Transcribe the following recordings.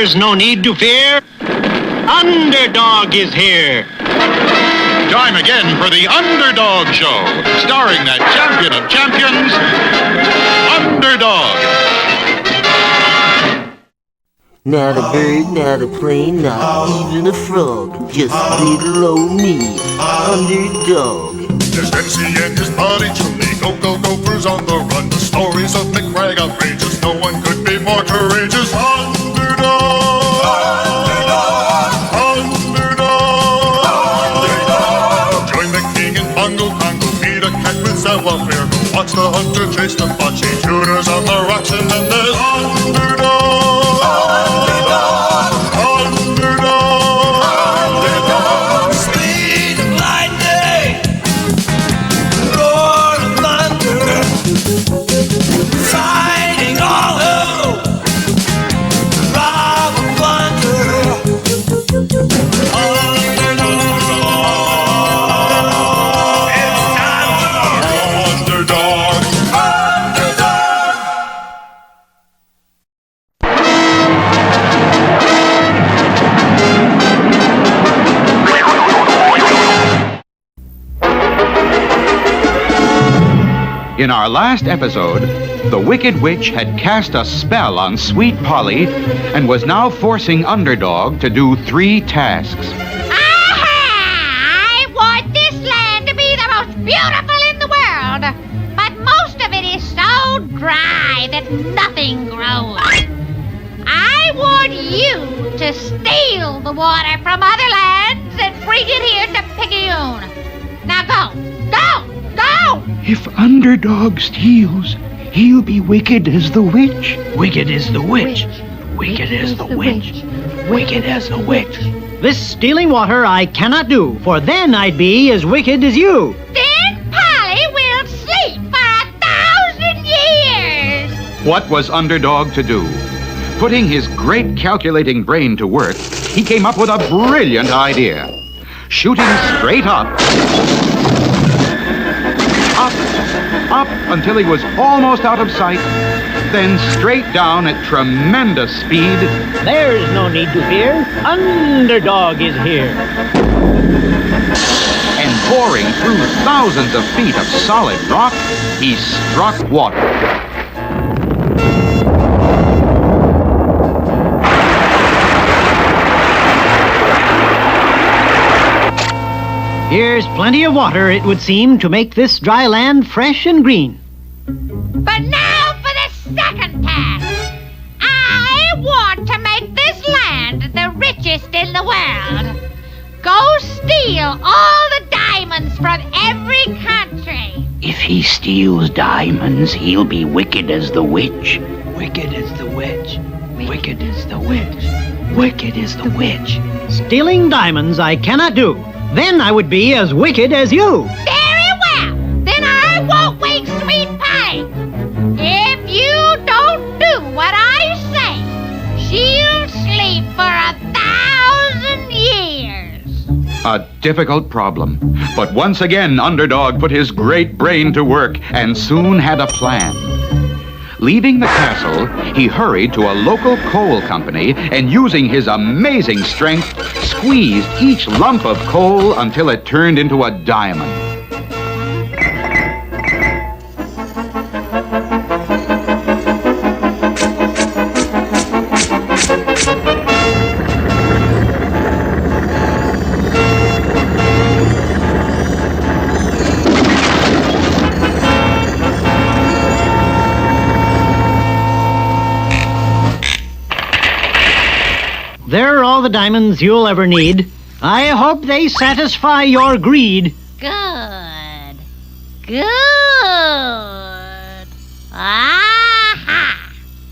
There's no need to fear. Underdog is here. Time again for the Underdog Show, starring that champion of champions, Underdog. Not a bird, not a plane, not even a frog. Just little old me, Underdog. There's MC and his buddy Chumley, go gophers on the run. The stories of McBride outrageous, no one could be more courageous. Underdog, Underdog, Underdog. Join the king in Bongo Congo, meet a cat with savoir-faire. Go watch the hunter chase the bocce, shooters on the rocks, and then there's Underdog. In our last episode, the Wicked Witch had cast a spell on Sweet Polly and was now forcing Underdog to do 3 tasks. I want this land to be the most beautiful in the world, but most of it is so dry that nothing grows. I want you to steal the water from other lands and bring it here to Pickyoon. Now go! If Underdog steals, he'll be wicked as the witch. Wicked is the witch. Wicked is the witch. Wicked as the witch. This stealing water I cannot do, for then I'd be as wicked as you. Then Polly will sleep for 1,000 years. What was Underdog to do? Putting his great calculating brain to work, he came up with a brilliant idea. Shooting straight up until he was almost out of sight, then straight down at tremendous speed. There's no need to fear. Underdog is here. And boring through thousands of feet of solid rock, he struck water. Here's plenty of water, it would seem, to make this dry land fresh and green. But now for the second task. I want to make this land the richest in the world. Go steal all the diamonds from every country. If he steals diamonds, he'll be wicked as the witch. Wicked is the witch. Wicked is the witch. Wicked is the witch. Stealing diamonds I cannot do. Then I would be as wicked as you. Very well. Then I won't wake Sweet Polly. If you don't do what I say, she'll sleep for 1,000 years. A difficult problem. But once again, Underdog put his great brain to work and soon had a plan. Leaving the castle, he hurried to a local coal company and, using his amazing strength, squeezed each lump of coal until it turned into a diamond. There are all the diamonds you'll ever need. I hope they satisfy your greed. Good. Aha!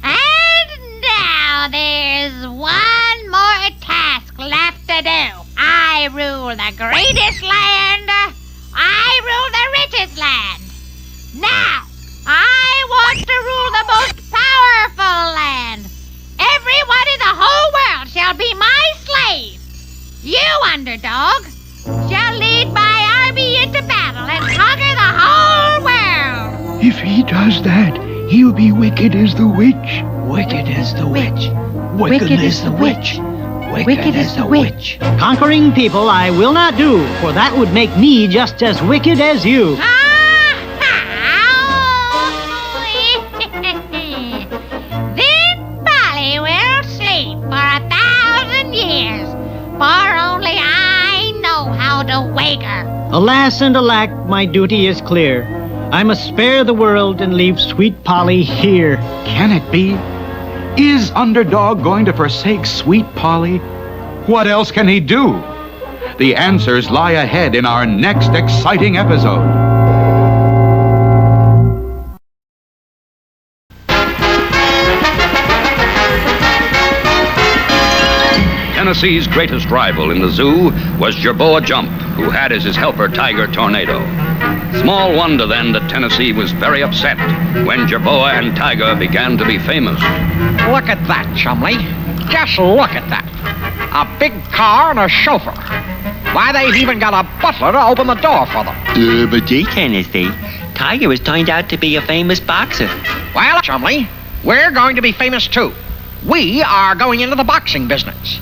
And now there's one more task left to do. I rule the greatest land. I rule the richest land. Now, I want to rule the most powerful land. Everyone in the whole world shall be my slave. You, Underdog, shall lead my army into battle and conquer the whole world. If he does that, he'll be wicked as the witch. Wicked is the witch. Wicked is the witch. Wicked is the witch. Conquering people I will not do, for that would make me just as wicked as you. Then Polly will sleep for 1,000 years, for only I know how to wake her. Alas and alack, my duty is clear. I must spare the world and leave sweet Polly here. Can it be? Is Underdog going to forsake sweet Polly? What else can he do? The answers lie ahead in our next exciting episode. Tennessee's greatest rival in the zoo was Jerboa Jump, who had as his helper Tiger Tornado. Small wonder then that Tennessee was very upset when Jerboa and Tiger began to be famous. Look at that, Chumley. Just look at that. A big car and a chauffeur. Why, they've even got a butler to open the door for them. But gee, Tennessee, Tiger has turned out to be a famous boxer. Well, Chumley, we're going to be famous too. We are going into the boxing business.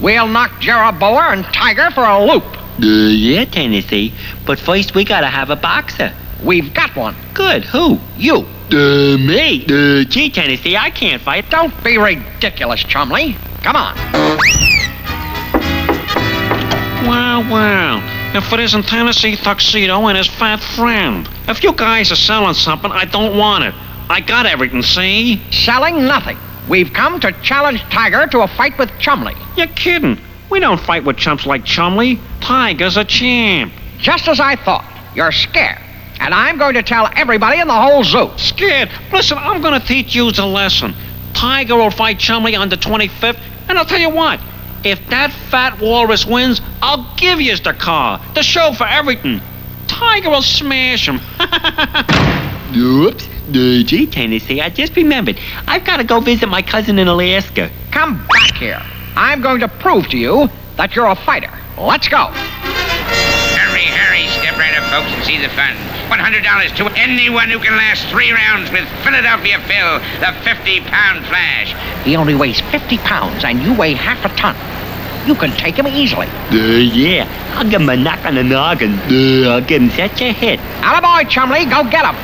We'll knock Jerboa and Tiger for a loop. Yeah, Tennessee, but first we gotta have a boxer. We've got one. Good, who? You. Me? Gee, Tennessee, I can't fight. Don't be ridiculous, Chumley. Come on. Wow. If it isn't Tennessee Tuxedo and his fat friend. If you guys are selling something, I don't want it. I got everything, see? Selling nothing. We've come to challenge Tiger to a fight with Chumley. You're kidding. We don't fight with chumps like Chumley. Tiger's a champ. Just as I thought. You're scared. And I'm going to tell everybody in the whole zoo. Scared? Listen, I'm gonna teach you a lesson. Tiger will fight Chumley on the 25th, and I'll tell you what. If that fat walrus wins, I'll give you the car, the show for everything. Tiger will smash him. Oops. Gee, Tennessee, I just remembered. I've got to go visit my cousin in Alaska. Come back here. I'm going to prove to you that you're a fighter. Let's go. Hurry, step right up, folks, and see the fun. $100 to anyone who can last 3 rounds with Philadelphia Phil, the 50-pound Flash. He only weighs 50 pounds, and you weigh half a ton. You can take him easily. Yeah, I'll give him a knock on the noggin. I'll give him such a hit. Attaboy, Chumley, go get him.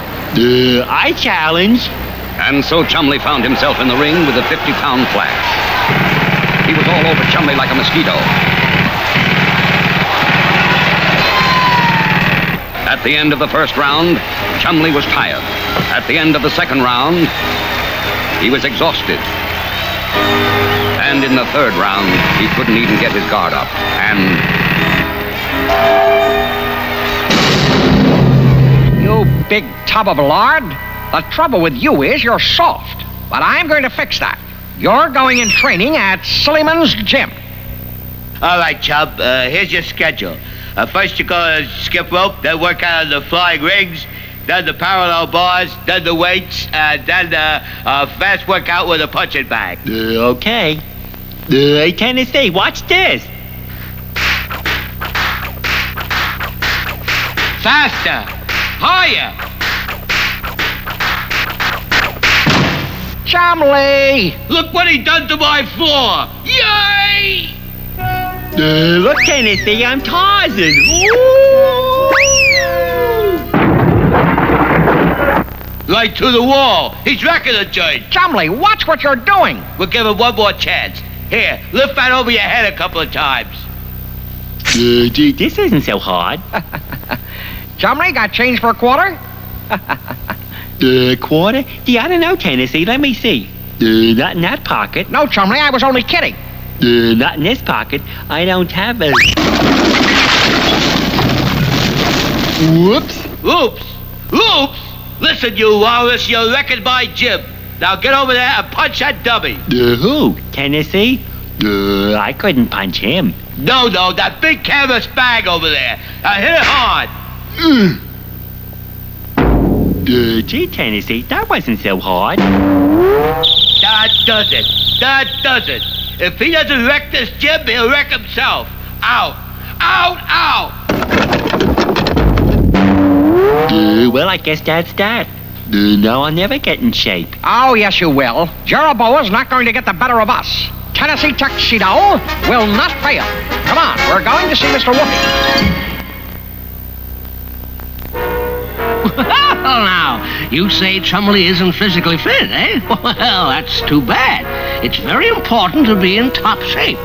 I challenge. And so Chumley found himself in the ring with a 50-pound Flash. He was all over Chumley like a mosquito. At the end of the first round, Chumley was tired. At the end of the second round, he was exhausted. And in the third round, he couldn't even get his guard up. And... You big tub of lard. The trouble with you is you're soft. But I'm going to fix that. You're going in training at Sillyman's gym. All right, Chub, here's your schedule. First you go to skip rope, then work out on the flying rings, then the parallel bars, then the weights, and then fast workout with a punching bag. Okay. Hey, Tennessee, watch this. Faster! Higher! Chumley! Look what he done to my floor! Yay! Look, Tennessee, I'm Tarzan. Right to the wall. He's wrecking the joint. Chumley, watch what you're doing. We'll give him one more chance. Here, lift that over your head a couple of times. Gee, this isn't so hard. Chumley, got change for a quarter? Quarter? Gee, I don't know, Tennessee. Let me see. Not in that pocket. No, Chumley, I was only kidding. Not in this pocket. I don't have a... Whoops. Oops! Oops! Listen, you walrus, you're wrecking my gym. Now get over there and punch that dummy. Who? Tennessee? I couldn't punch him. No, that big canvas bag over there. Now hit it hard. Gee, Tennessee, that wasn't so hard. That does it. If he doesn't wreck this gym, he'll wreck himself. Out! Well, I guess that's that. No, I'll never get in shape. Oh, yes, you will. Jeroboam's not going to get the better of us. Tennessee Tuxedo will not fail. Come on, we're going to see Mr. Whoopi. Well, now, you say Chumley isn't physically fit, eh? Well, that's too bad. It's very important to be in top shape.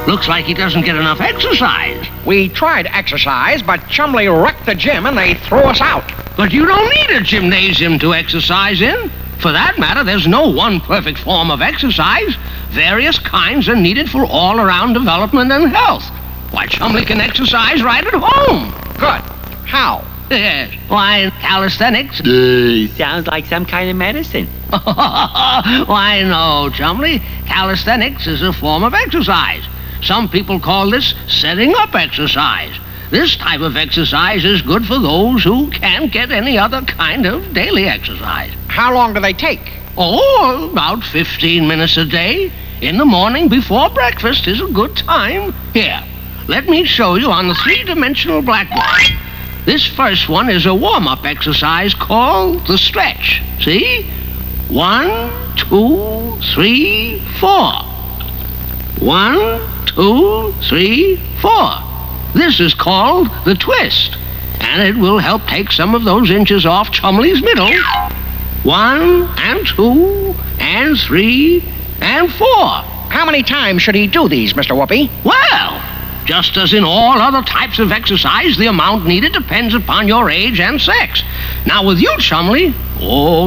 Looks like he doesn't get enough exercise. We tried exercise, but Chumley wrecked the gym and they threw us out. But you don't need a gymnasium to exercise in. For that matter, there's no one perfect form of exercise. Various kinds are needed for all-around development and health. Why, Chumley can exercise right at home. Good. How? Why, calisthenics. Sounds like some kind of medicine. Why, no, Chumley. Calisthenics is a form of exercise. Some people call this setting up exercise. This type of exercise is good for those who can't get any other kind of daily exercise. How long do they take? Oh, about 15 minutes a day. In the morning before breakfast is a good time. Here, let me show you on the three-dimensional blackboard. This first one is a warm-up exercise called the stretch. See? 1, 2, 3, 4. 1, 2, 3, 4. This is called the twist, and it will help take some of those inches off Chumley's middle. 1 and 2 and 3 and 4. How many times should he do these, Mr. Whoopi? Well, just as in all other types of exercise, the amount needed depends upon your age and sex. Now, with you, Chumley,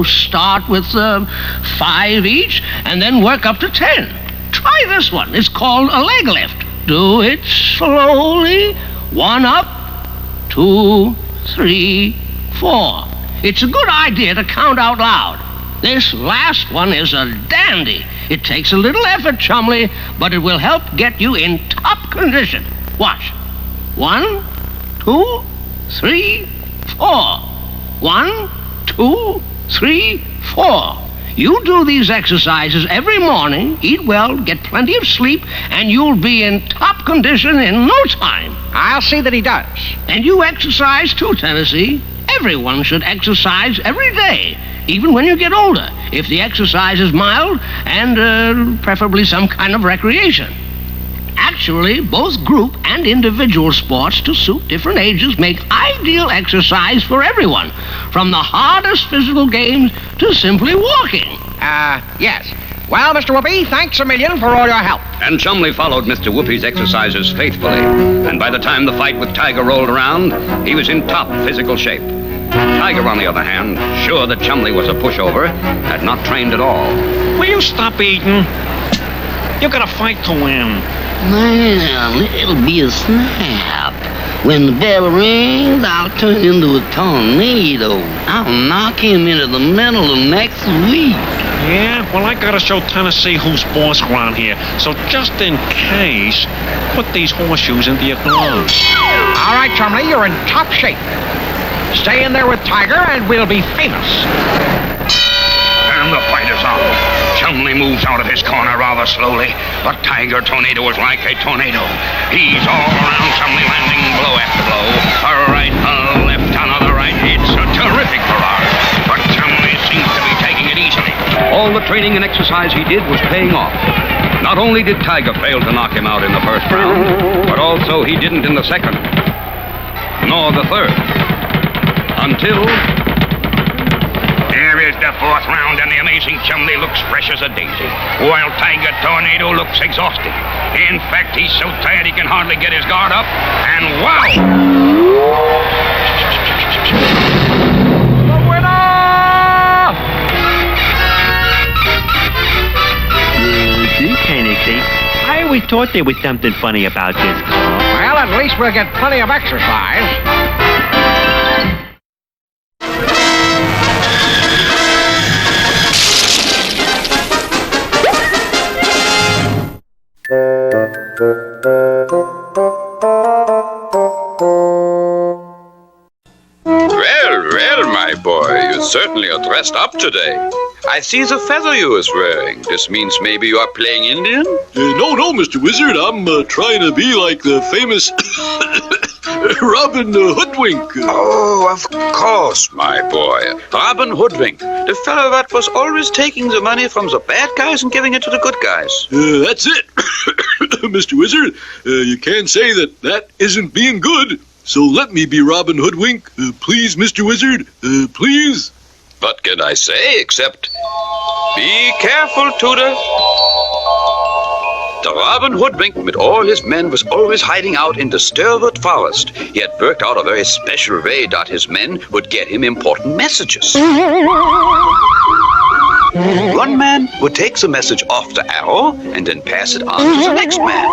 start with 5 each and then work up to 10. Try this one. It's called a leg lift. Do it slowly. 1 up, 2, 3, 4. It's a good idea to count out loud. This last one is a dandy. It takes a little effort, Chumley, but it will help get you in top condition. Watch. 1, 2, 3, 4. 1, 2, 3, 4. You do these exercises every morning, eat well, get plenty of sleep, and you'll be in top condition in no time. I'll see that he does. And you exercise too, Tennessee. Everyone should exercise every day, even when you get older, if the exercise is mild and preferably some kind of recreation. Actually, both group and individual sports to suit different ages make ideal exercise for everyone, from the hardest physical games to simply walking. Yes. Well, Mr. Whoopi, thanks a million for all your help. And Chumley followed Mr. Whoopi's exercises faithfully. And by the time the fight with Tiger rolled around, he was in top physical shape. Tiger, on the other hand, sure that Chumley was a pushover, had not trained at all. Will you stop eating? You gotta fight to win. Well, it'll be a snap. When the bell rings, I'll turn into a tornado. I'll knock him into the middle of next week. Yeah, well, I gotta show Tennessee who's boss around here. So just in case, put these horseshoes into your gloves. All right, Chumley, you're in top shape. Stay in there with Tiger and we'll be famous. And the fight is on. Chumley moves out of his corner rather slowly, but Tiger Tornado is like a tornado. He's all around Chumley, landing blow after blow. A right, a left, another right. It's a terrific barrage, but Chumley seems to be taking it easily. All the training and exercise he did was paying off. Not only did Tiger fail to knock him out in the first round, but also he didn't in the second, nor the third. Until... There is the fourth round, and the amazing Chumley looks fresh as a daisy, while Tiger Tornado looks exhausted. In fact, he's so tired he can hardly get his guard up, and wow! The winner! Gee, Tennessee, I always thought there was something funny about this car. Well, at least we'll get plenty of exercise. Well, my boy, you certainly are dressed up today. I see the feather you is wearing. This means maybe you are playing Indian? No, Mr. Wizard. I'm trying to be like the famous Robin Hoodwink. Oh, of course, my boy. Robin Hoodwink. The fellow that was always taking the money from the bad guys and giving it to the good guys. That's it, Mr. Wizard. You can't say that isn't being good. So let me be Robin Hoodwink. Please, Mr. Wizard. Please. What can I say except, be careful, Tooter. The Robin Hoodwink with all his men was always hiding out in the Sturwood Forest. He had worked out a very special way that his men would get him important messages. One man would take the message off the arrow and then pass it on to the next man.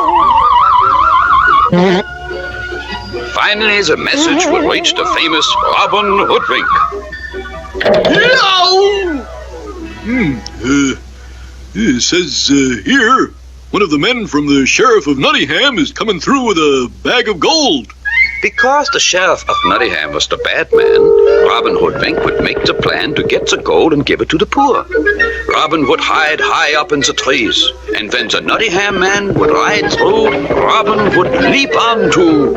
Finally, the message would reach the famous Robin Hoodwink. It says here, one of the men from the Sheriff of Nottingham is coming through with a bag of gold. Because the Sheriff of Nottingham was the bad man, Robin Hoodwink would make the plan to get the gold and give it to the poor. Robin would hide high up in the trees, and when the Nottingham man would ride through, Robin would leap onto.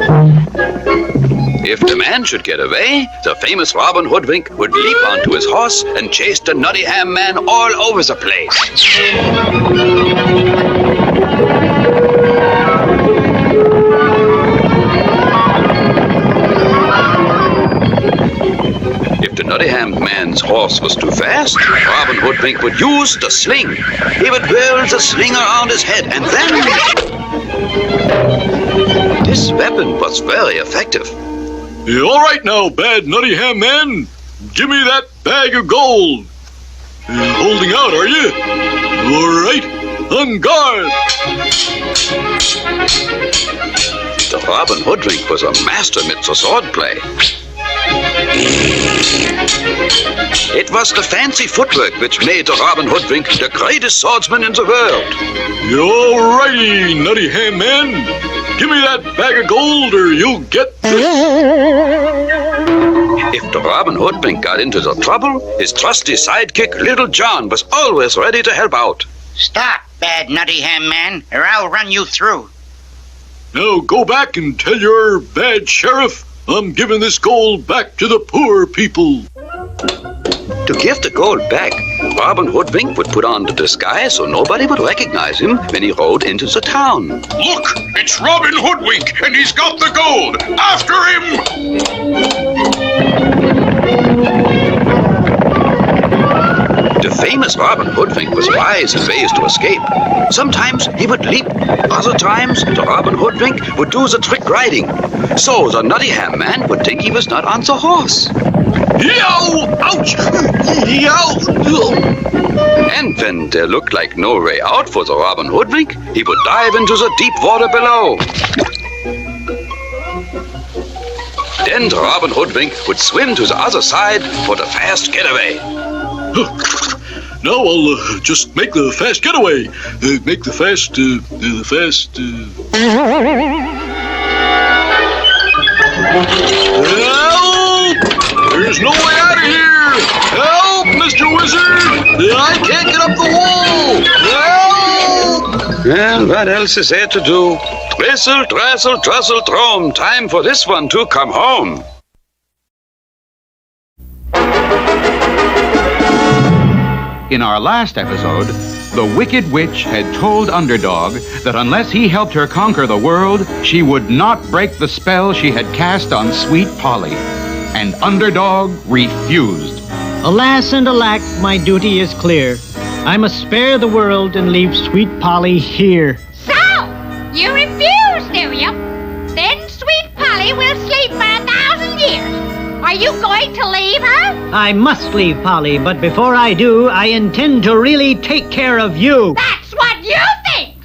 If the man should get away, the famous Robin Hoodwink would leap onto his horse and chase the Nottingham man all over the place. If the Nottingham man's horse was too fast, Robin Hoodwink would use the sling. He would whirl the sling around his head, and then... This weapon was very effective. All right now, bad Nottingham man. Give me that bag of gold. Holding out, are you? All right, on guard. The Robin Hoodwink was a master with the swordplay. It was the fancy footwork which made the Robin Hoodwink the greatest swordsman in the world. All righty, Nottingham man. Give me that bag of gold or you'll get this. If the Robin Hoodwink got into the trouble, his trusty sidekick Little John was always ready to help out. Stop, bad Nottingham man, or I'll run you through. Now go back and tell your bad sheriff I'm giving this gold back to the poor people. To give the gold back, Robin Hoodwink would put on the disguise so nobody would recognize him when he rode into the town. Look, it's Robin Hoodwink, and he's got the gold. After him! The famous Robin Hoodwink was wise in ways to escape. Sometimes he would leap. Other times, the Robin Hoodwink would do the trick riding. So the Nottingham man would think he was not on the horse. Yow! Ouch! Yow! And when there looked like no way out for the Robin Hoodwink, he would dive into the deep water below. Then the Robin Hoodwink would swim to the other side for the fast getaway. Now I'll just make the fast getaway. Make the fast, Help! There's no way out of here! Help, Mr. Wizard! I can't get up the wall! Help! Well, what else is there to do? Tristle, trassle, trussle, drome. Time for this one to come home. In our last episode, the Wicked Witch had told Underdog that unless he helped her conquer the world, she would not break the spell she had cast on Sweet Polly. And Underdog refused. Alas and alack, my duty is clear. I must spare the world and leave Sweet Polly here. So, you refuse, do you? Then Sweet Polly will sleep for 1,000 years. Are you going to leave her? I must leave Polly, but before I do, I intend to really take care of you. That's what you think!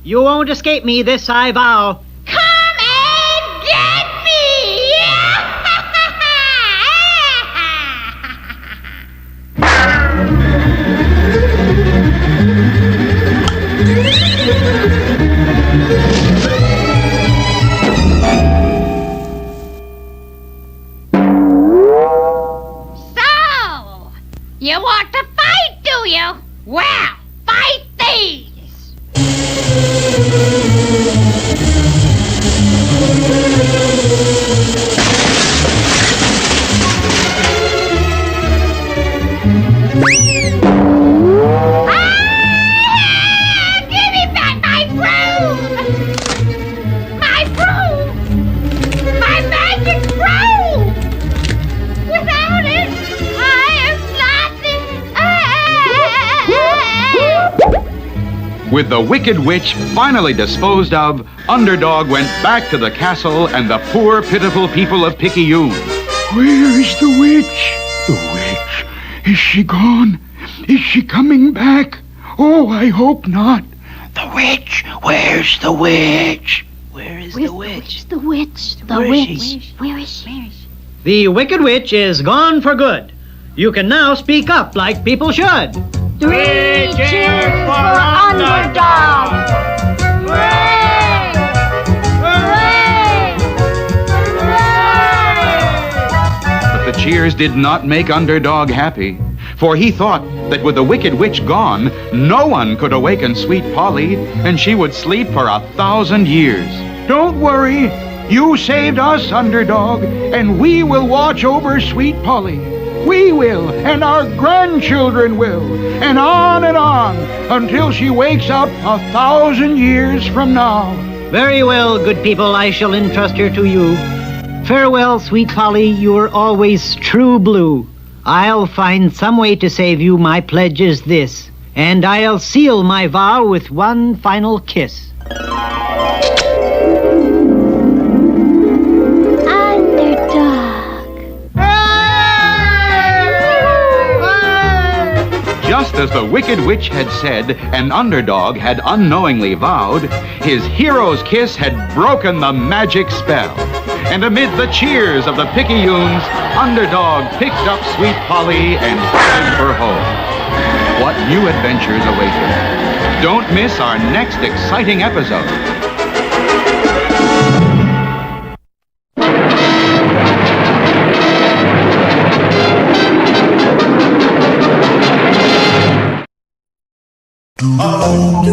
You won't escape me, this I vow. Come and get me! So, you want to fight, do you? Well, fight these! Give me back my broom! My broom! My magic broom! Without it, I am nothing! With the Wicked Witch finally disposed of, Underdog went back to the castle and the poor, pitiful people of Pickyoon. Where is the witch? The witch? Is she gone? Is she coming back? Oh, I hope not. The witch? Where's the witch? Where is the witch? The witch. The witch. Where is she? The Wicked Witch is gone for good. You can now speak up like people should. 3 cheers for Underdog! Hooray! Hooray! Hooray! But the cheers did not make Underdog happy, for he thought that with the Wicked Witch gone, no one could awaken Sweet Polly, and she would sleep for 1,000 years. Don't worry. You saved us, Underdog, and we will watch over Sweet Polly. We will, and our grandchildren will, and on until she wakes up 1,000 years from now. Very well, good people, I shall entrust her to you. Farewell, Sweet Polly, you are always true blue. I'll find some way to save you, my pledge is this, and I'll seal my vow with one final kiss. Just as the Wicked Witch had said, and Underdog had unknowingly vowed, his hero's kiss had broken the magic spell. And amid the cheers of the Pickyons, Underdog picked up Sweet Polly and headed for home. What new adventures await him? Don't miss our next exciting episode. Oh,